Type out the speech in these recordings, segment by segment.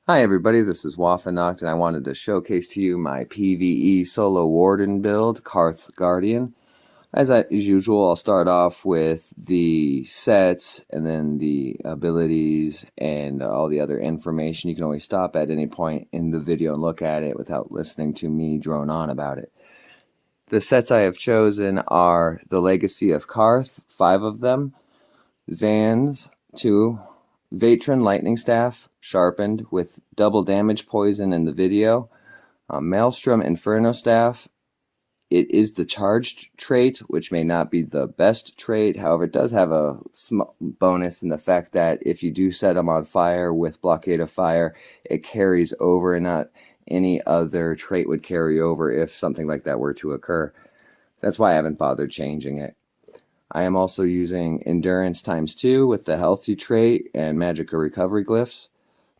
Hi everybody, this is Waffennacht, and I wanted to showcase to you my PvE solo Warden build, Karth Guardian. As usual, I'll start off with the sets, and then the abilities, and all the other information. You can always stop at any point in the video and look at it without listening to me drone on about it. The sets I have chosen are the Legacy of Karth, 5 of them, Zaan's 2, Vateshran Lightning Staff, Sharpened, with double damage poison in the video. Maelstrom Inferno Staff. It is the charged trait, which may not be the best trait. However, it does have a small bonus in the fact that if you do set them on fire with Blockade of Fire, it carries over, and not any other trait would carry over if something like that were to occur. That's why I haven't bothered changing it. I am also using Endurance ×2 with the Healthy trait and Magicka recovery glyphs.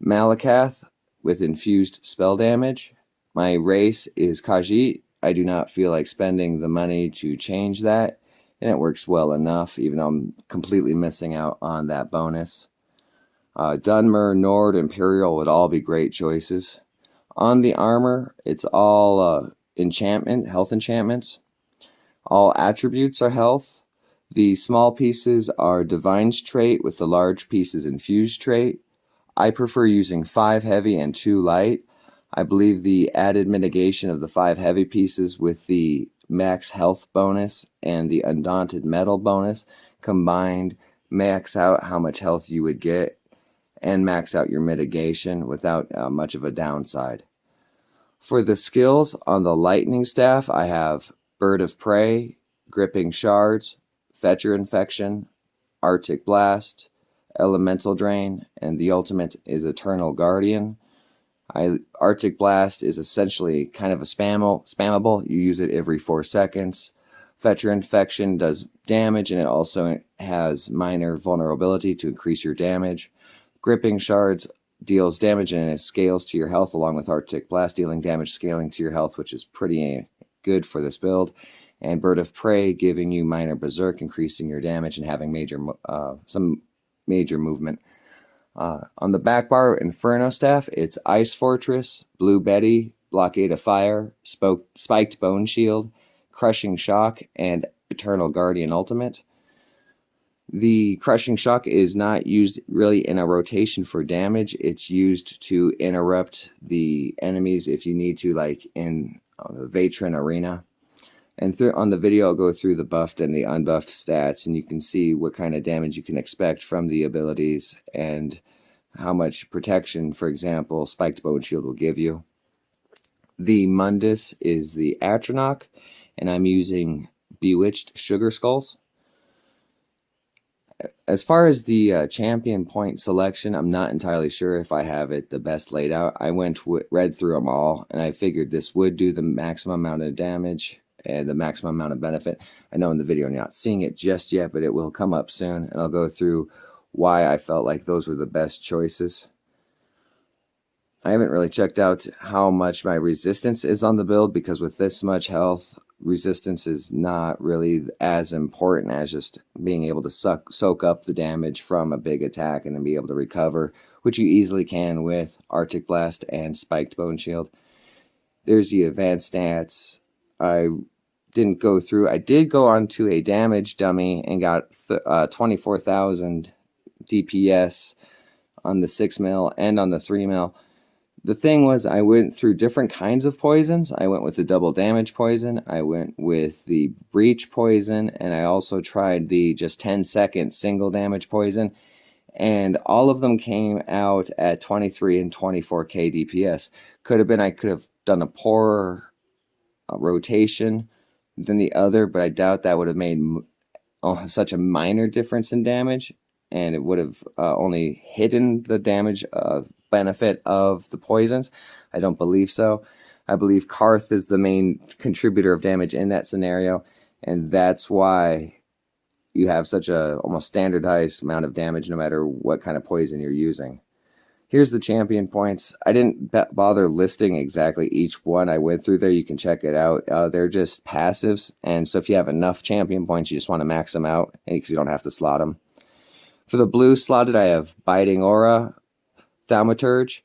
Malacath with infused spell damage. My race is Khajiit. I do not feel like spending the money to change that, and it works well enough, even though I'm completely missing out on that bonus. Dunmer, Nord, Imperial would all be great choices. On the armor, it's all health enchantments. All attributes are health. The small pieces are Divine's trait with the large pieces infused trait. I prefer using 5 heavy and 2 light. I believe the added mitigation of the 5 heavy pieces with the max health bonus and the undaunted metal bonus combined max out how much health you would get and max out your mitigation without much of a downside. For the skills on the lightning staff, I have Bird of Prey, Gripping Shards, Fetcher Infection, Arctic Blast, Elemental Drain, and the ultimate is Eternal Guardian. Arctic Blast is essentially kind of a spammable. You use it every 4 seconds. Fetcher Infection does damage, and it also has minor vulnerability to increase your damage. Gripping Shards deals damage, and it scales to your health, along with Arctic Blast dealing damage, scaling to your health, which is pretty good for this build. And Bird of Prey giving you minor berserk, increasing your damage and having some major movement. On the back bar, Inferno Staff, it's Ice Fortress, Blue Betty, Blockade of Fire, Spiked Bone Shield, Crushing Shock, and Eternal Guardian Ultimate. The Crushing Shock is not used really in a rotation for damage. It's used to interrupt the enemies if you need to, like in the Vateshran Arena. And on the video, I'll go through the buffed and the unbuffed stats, and you can see what kind of damage you can expect from the abilities and how much protection, for example, Spiked Bone Shield will give you. The Mundus is the Atronach, and I'm using Bewitched Sugar Skulls. As far as the champion point selection, I'm not entirely sure if I have it the best laid out. I read through them all, and I figured this would do the maximum amount of damage and the maximum amount of benefit. I know in the video you're not seeing it just yet, but it will come up soon, and I'll go through why I felt like those were the best choices. I haven't really checked out how much my resistance is on the build, because with this much health, resistance is not really as important as just being able to soak up the damage from a big attack and then be able to recover, which you easily can with Arctic Blast and Spiked Bone Shield. There's the advanced stats. I didn't go through. I did go onto a damage dummy and got 24,000 DPS on the 6 mil and on the 3 mil. The thing was, I went through different kinds of poisons. I went with the double damage poison, I went with the breach poison, and I also tried the just 10-second single damage poison, and all of them came out at 23 and 24k DPS. I could have done a poorer rotation than the other, but I doubt that would have made such a minor difference in damage, and it would have only hidden the damage benefit of the poisons. I don't believe so. I believe Karth is the main contributor of damage in that scenario, and that's why you have such a almost standardized amount of damage no matter what kind of poison you're using. Here's the champion points. I didn't bother listing exactly each one I went through there. You can check it out. They're just passives, and so if you have enough champion points, you just want to max them out because you don't have to slot them. For the blue slotted, I have Biting Aura, Thaumaturge,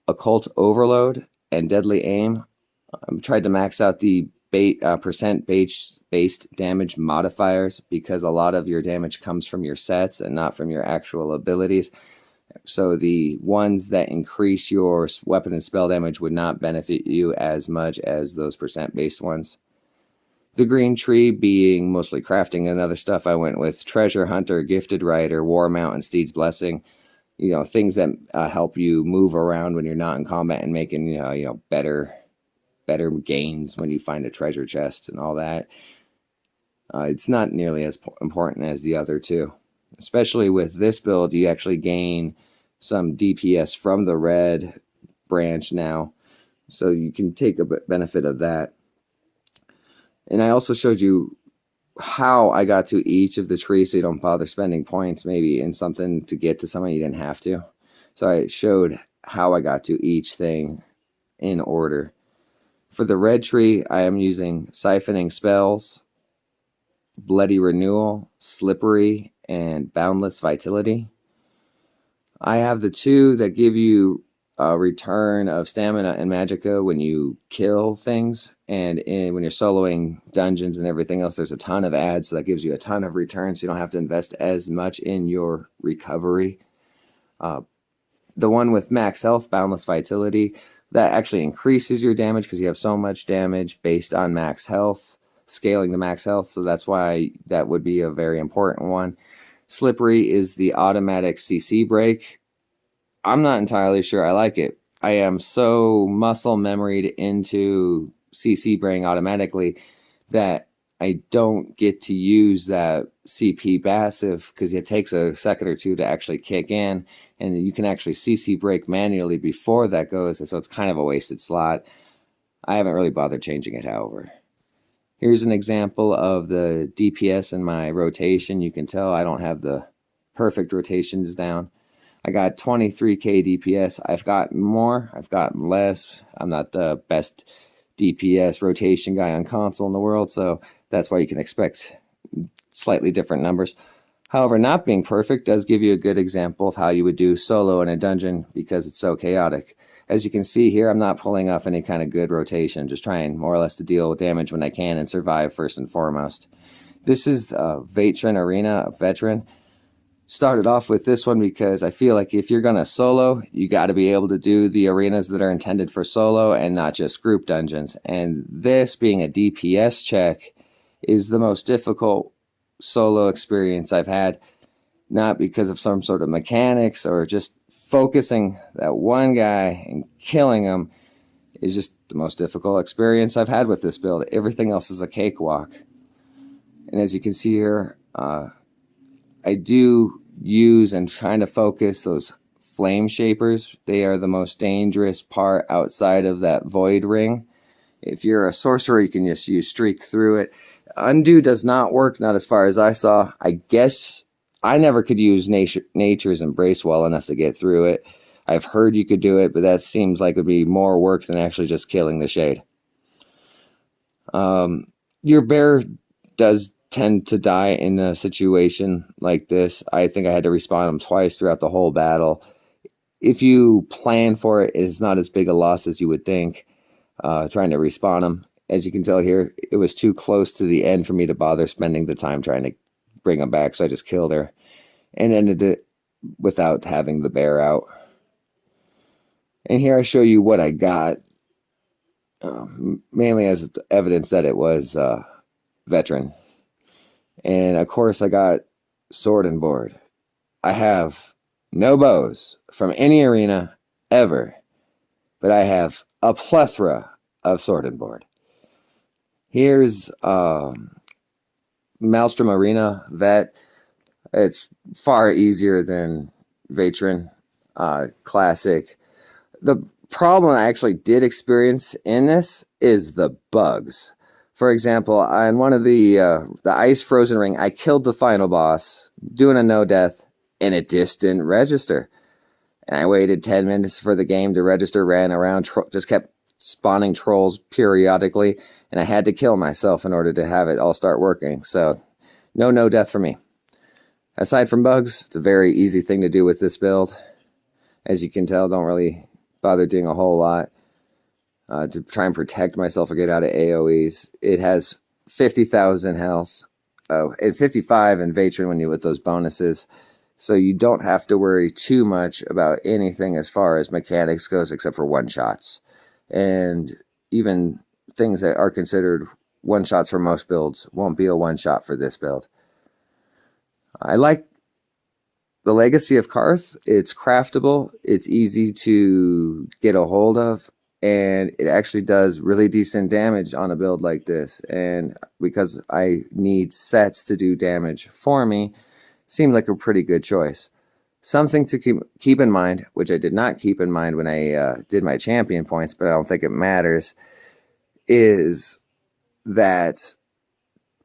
Occult Overload and Deadly Aim. I tried to max out the percent based damage modifiers because a lot of your damage comes from your sets and not from your actual abilities. So the ones that increase your weapon and spell damage would not benefit you as much as those percent based ones. The green tree being mostly crafting and other stuff, I went with Treasure Hunter, Gifted Rider, War Mount, and Steed's Blessing. You know, things that help you move around when you're not in combat and making better gains when you find a treasure chest and all that. It's not nearly as important as the other two. Especially with this build, you actually gain some DPS from the red branch now. So you can take a benefit of that. And I also showed you how I got to each of the trees so you don't bother spending points maybe in something to get to someone you didn't have to. So I showed how I got to each thing in order. For the red tree, I am using Siphoning Spells, Bloody Renewal, Slippery, and Boundless Vitality. I have the two that give you a return of stamina and magicka when you kill things, and when you're soloing dungeons and everything else, there's a ton of ads, so that gives you a ton of returns, so you don't have to invest as much in your recovery. The one with max health, Boundless Vitality, that actually increases your damage because you have so much damage based on max health, scaling the max health, so that's why that would be a very important one. Slippery is the automatic CC break. I'm not entirely sure I like it. I am so muscle memoried into CC braying automatically that I don't get to use that CP passive because it takes a second or two to actually kick in, and you can actually CC break manually before that goes, so it's kind of a wasted slot. I haven't really bothered changing it, however. Here's an example of the DPS in my rotation. You can tell I don't have the perfect rotations down. I got 23k DPS. I've gotten more, I've gotten less. I'm not the best DPS rotation guy on console in the world, so that's why you can expect slightly different numbers. However, not being perfect does give you a good example of how you would do solo in a dungeon because it's so chaotic. As you can see here, I'm not pulling off any kind of good rotation, just trying more or less to deal with damage when I can and survive first and foremost. This is Vateshran Arena, a veteran. Started off with this one because I feel like if you're going to solo, you got to be able to do the arenas that are intended for solo and not just group dungeons. And this, being a DPS check, is the most difficult solo experience I've had. Not because of some sort of mechanics or just focusing that one guy and killing him is just the most difficult experience I've had with this build. Everything else is a cakewalk. And as you can see here, I do use and kind of focus those flame shapers. They are the most dangerous part outside of that void ring. If you're a sorcerer, you can just use streak through it. Undo does not work, not as far as I saw. I guess I never could use Nature's Embrace well enough to get through it. I've heard you could do it, but that seems like it would be more work than actually just killing the shade. Your bear does tend to die in a situation like this. I think I had to respawn him twice throughout the whole battle. If you plan for it, it's not as big a loss as you would think, trying to respawn him. As you can tell here, it was too close to the end for me to bother spending the time trying to bring him back, so I just killed her and ended it without having the bear out. And here I show you what I got, mainly as evidence that it was veteran. And of course I got sword and board. I have no bows from any arena ever, but I have a plethora of sword and board. Here's Maelstrom Arena Vet. It's far easier than Vateshran Classic. The problem I actually did experience in this is the bugs. For example, on one of the Ice Frozen Ring, I killed the final boss, doing a no-death, and it just didn't register. And I waited 10 minutes for the game to register, ran around, just kept spawning trolls periodically, and I had to kill myself in order to have it all start working. So, no death for me. Aside from bugs, it's a very easy thing to do with this build. As you can tell, don't really bother doing a whole lot to try and protect myself or get out of AoEs. It has 50,000 health, and 55 in Vateshran when you with those bonuses. So you don't have to worry too much about anything as far as mechanics goes, except for one-shots. And even things that are considered one-shots for most builds won't be a one-shot for this build. I like the Legacy of Karth. It's craftable, it's easy to get a hold of, and it actually does really decent damage on a build like this. And because I need sets to do damage for me, seemed like a pretty good choice. Something to keep in mind, which I did not keep in mind when I did my champion points, but I don't think it matters, is that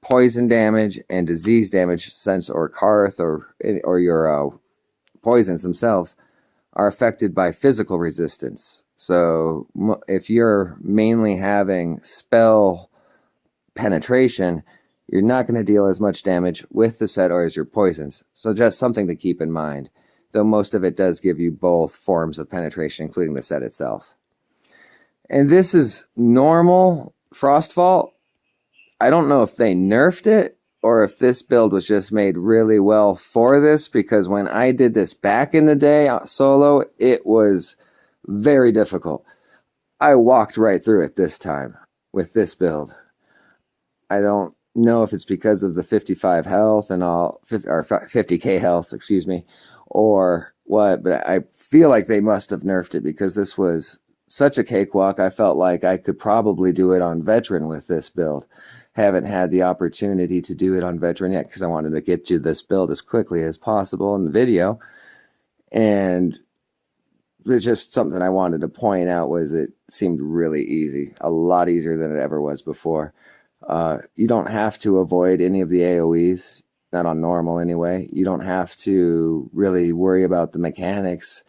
poison damage and disease damage, since or Karth or your poisons themselves are affected by physical resistance. So if you're mainly having spell penetration, you're not going to deal as much damage with the set or as your poisons. So just something to keep in mind, though most of it does give you both forms of penetration, including the set itself. And this is normal Frostvault. I don't know if they nerfed it or if this build was just made really well for this, because when I did this back in the day solo, it was very difficult. I walked right through it this time with this build. I don't know if it's because of the 55 health and all, or 50k health, excuse me, or what, but I feel like they must have nerfed it, because this was such a cakewalk. I felt like I could probably do it on veteran with this build. Haven't had the opportunity to do it on veteran yet, because I wanted to get you this build as quickly as possible in the video. And it's just something I wanted to point out, was it seemed really easy, a lot easier than it ever was before. You don't have to avoid any of the AoEs, not on normal anyway. You don't have to really worry about the mechanics.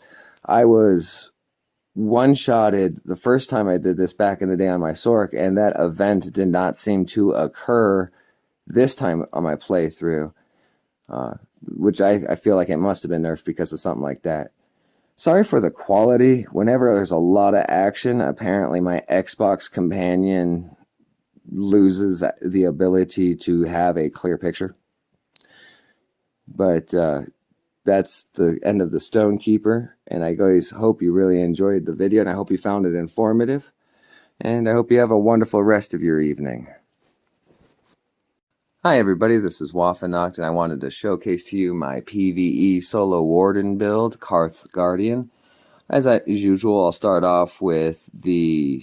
I was one-shotted the first time I did this back in the day on my Sork, and that event did not seem to occur this time on my playthrough, which I feel like it must have been nerfed because of something like that. Sorry for the quality. Whenever there's a lot of action, apparently my Xbox companion loses the ability to have a clear picture. But that's the end of the Stonekeeper, and I guys hope you really enjoyed the video, and I hope you found it informative, and I hope you have a wonderful rest of your evening. Hi everybody, this is Waffennacht, and I wanted to showcase to you my PvE solo Warden build, Karth Guardian. As usual, I'll start off with the